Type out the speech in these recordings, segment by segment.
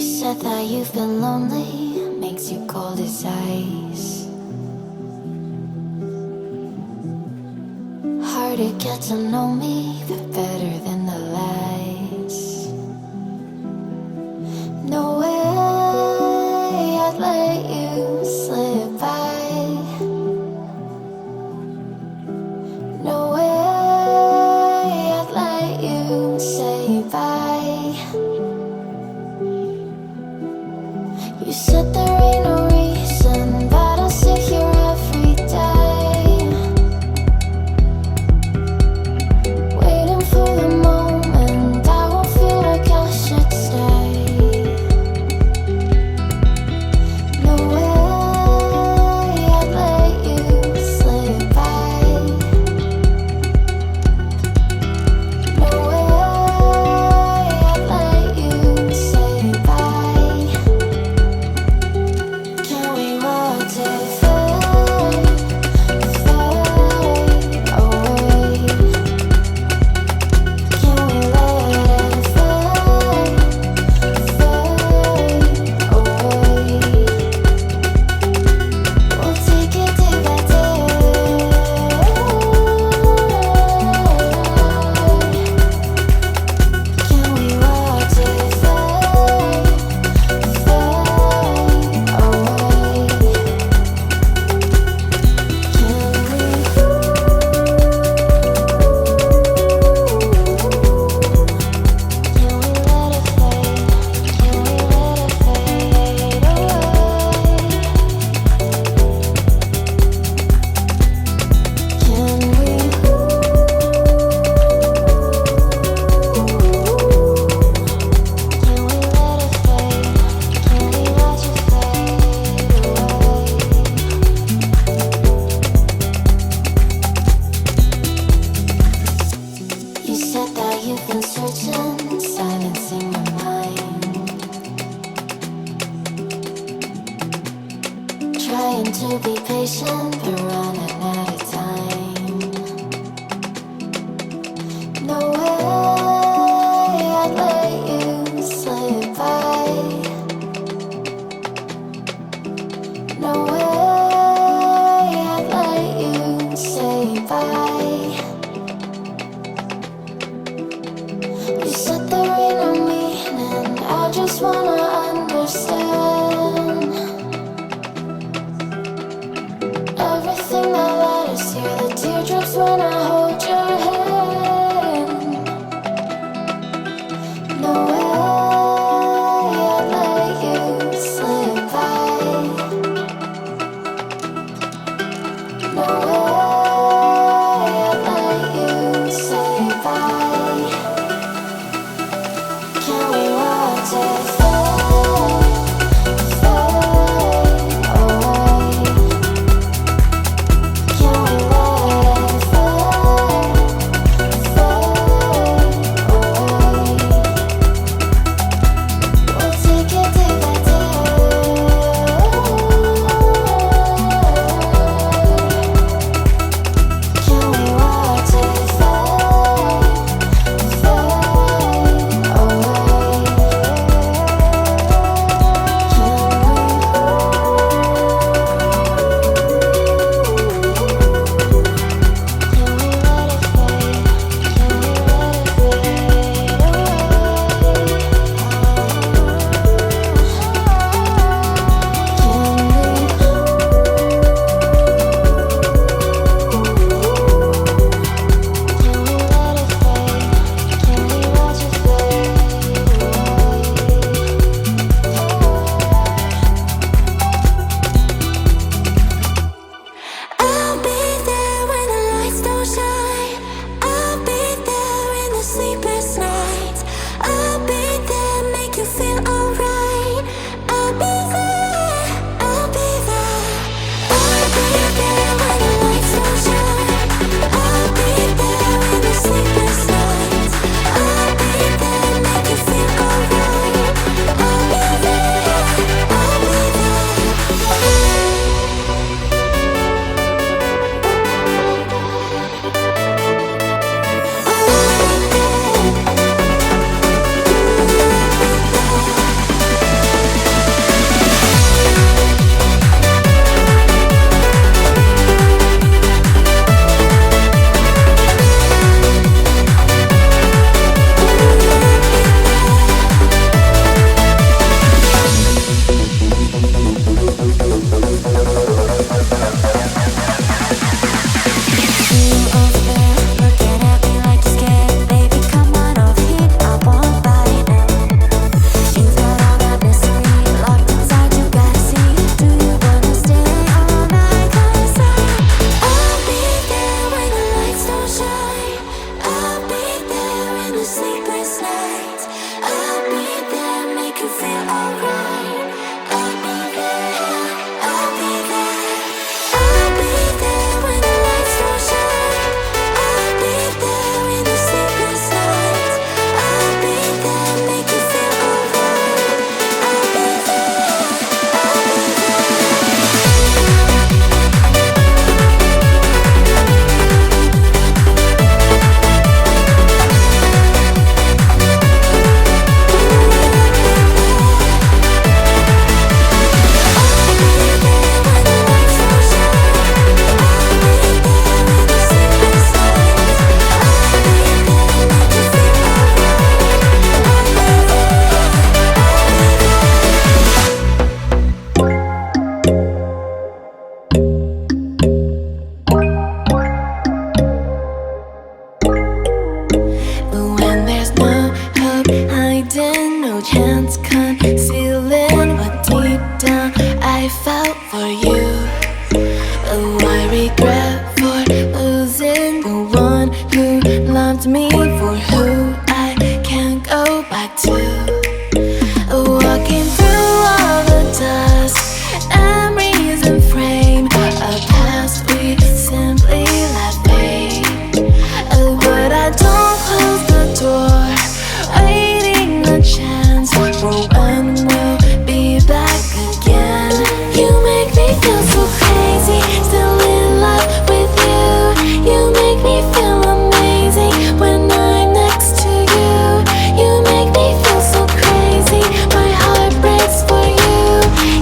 said that you've been lonely, makes you cold as ice. Hard to get to know me, but better than the lies. No way I'd let you slip by. No way I'd let you say bye. You said there ain't no reason, but I'll sit here every day, waiting for the moment I won't feel like I should stay. No way I'd let you slip by. No way I'd let you say bye. Can we watch it fade, fade away? Can we let it fade, fade away? We'll take it day by day. Can we watch it fade, fade away? You said that you've been searching, silencing your mind, trying to be patient, but running out of time. No way I'd let you slip by. No way I'd let you say bye. You said there ain't no meaning, I just wanna understand everything that matters here, the teardrops when I hold your hand. No way I'd let you slip by. No way I'd let you say bye. Can we watch it fade? words concealing what deep down I felt for you. Oh, I regret for losing the one who loved me, for who I can't go back to. Walking through all the dust, memories and frame, a past we simply let fade. Oh, but I don't close the door, waiting a chance for when we'll be back again. You make me feel so crazy, still in love with you. You make me feel amazing when I'm next to you. You make me feel so crazy, my heart breaks for you.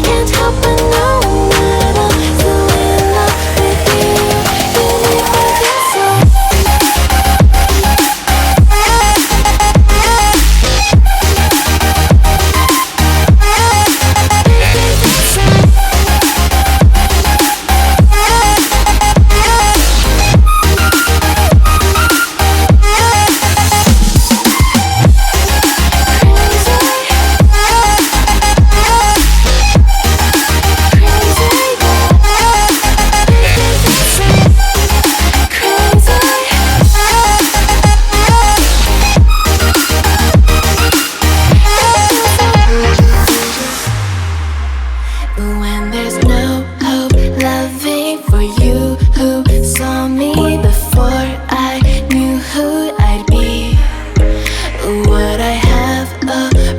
Can't help but knowing that I'm still in love with you. You make me feel so. When there's no hope loving for you who saw me before I knew who I'd be. What I have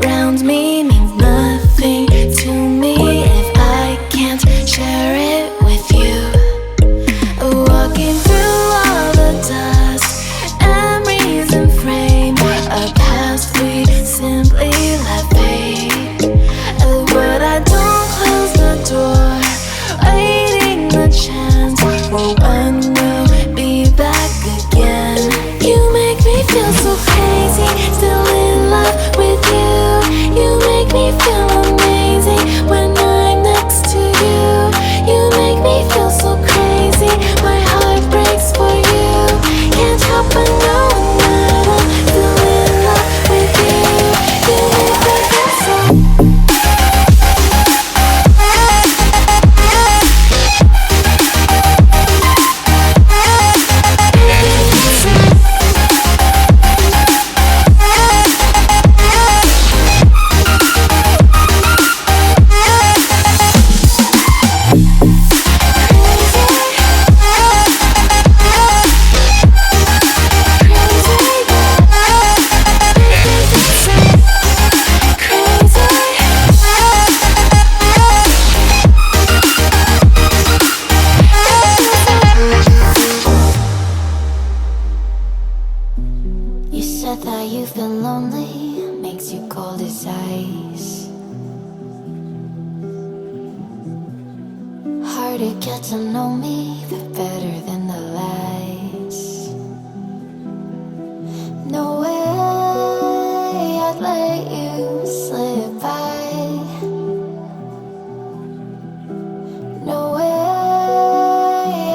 around me means nothing to me if I can't share it with you. Walking through all the dust, memories and frame, a past we simply let fade. But I don't close the door, waiting the chance for when we'll be back again. You make me feel so crazy, still in love with you. You make me feel amazing when I'm next to you. You make me feel so crazy, my heart breaks for you. Can't help but knowing that I'm still in love with you. You make me feel so. You said that you've been lonely, makes you cold as ice. Hard to get to know me, but better than the lies. No way I'd let you slip by. No way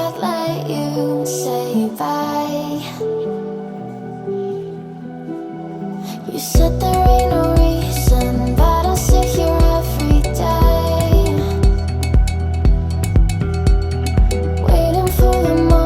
I'd let you say bye. You said there ain't no reason, but I'll sit here every day, waiting for the moment.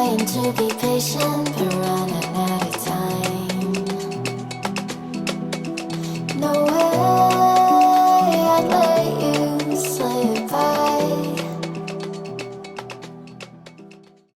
trying to be patient, but running out of